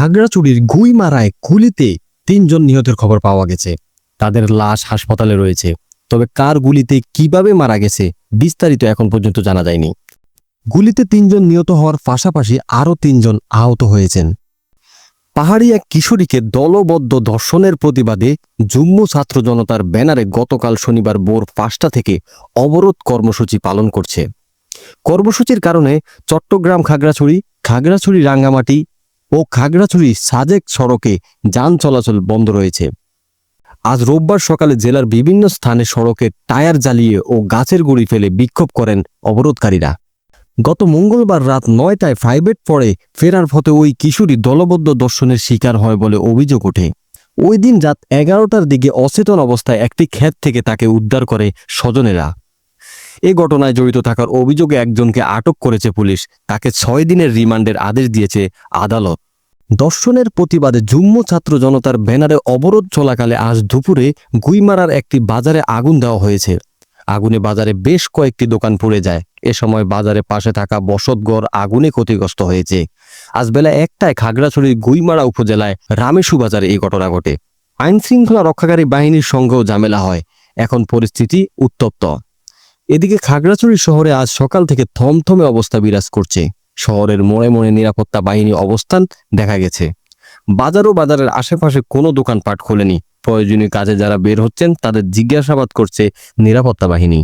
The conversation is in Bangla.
খাগড়াছড়ির গুইমারায় গুলিতে ৩ জন নিহতের খবর পাওয়া গেছে। তাদের লাশ হাসপাতালে রয়েছে। তবে কার গুলিতে কিভাবে মারা গেছে বিস্তারিত এখন পর্যন্ত জানা যায়নি। গুলিতে ৩ জন নিহত হওয়ার পাশাপাশি আরও ৩ জন আহত হয়েছেন। পাহাড়ি এক কিশোরীকে দলবদ্ধ ধর্ষণের প্রতিবাদে যুগ্ম ছাত্র জনতার ব্যানারে গতকাল শনিবার ভোর ৫টা থেকে অবরোধ কর্মসূচি পালন করছে। কর্মসূচির কারণে চট্টগ্রাম খাগড়াছড়ি, খাগড়াছড়ি রাঙ্গামাটি ও খাগড়াছড়ি সাজেক সড়কে যান চলাচল বন্ধ রয়েছে। আজ রোববার সকালে জেলার বিভিন্ন স্থানে সড়কে টায়ার জ্বালিয়ে ও গাছের গুঁড়ি ফেলে বিক্ষোভ করেন অবরোধকারীরা। গত মঙ্গলবার রাত ৯টায় প্রাইভেট পড়ে ফেরার পথে ওই কিশোরী দলবদ্ধ ধর্ষণের শিকার হয় বলে অভিযোগ ওঠে। ওই দিন রাত ১১টার দিকে অচেতন অবস্থায় একটি ক্ষেত থেকে তাকে উদ্ধার করে স্বজনেরা। এ ঘটনায় জড়িত থাকার অভিযোগে একজনকে আটক করেছে পুলিশ। তাকে ৬ দিনের রিমান্ডের আদেশ দিয়েছে আদালত। ধর্ষণের প্রতিবাদে যুগ্ম ছাত্র জনতার ব্যানারে অবরোধ চলাকালে আজ দুপুরে গুইমারার একটি বাজারে আগুন দেওয়া হয়েছে। আগুনে বাজারে বেশ কয়েকটি দোকান পুড়ে যায়। এ সময় বাজারে পাশে থাকা বসতঘর আগুনে ক্ষতিগ্রস্ত হয়েছে। আজ বেলা ১টায় খাগড়াছড়ির গুইমারা উপজেলায় রামেশু বাজারে এই ঘটনা ঘটে। আইনশৃঙ্খলা রক্ষাকারী বাহিনীর সঙ্গেও ঝামেলা হয়। এখন পরিস্থিতি উত্তপ্ত। এদিকে খাগড়াছড়ি শহরে আজ সকাল থেকে থমথমে অবস্থা বিরাজ করছে। শহরের মোড়ে মোড়ে নিরাপত্তা বাহিনী অবস্থান দেখা গেছে। বাজার ও বাজারের আশেপাশে কোনো দোকানপাট খোলেনি। প্রয়োজনীয় কাজে যারা বের হচ্ছেন তাদের জিজ্ঞাসাবাদ করছে নিরাপত্তা বাহিনী।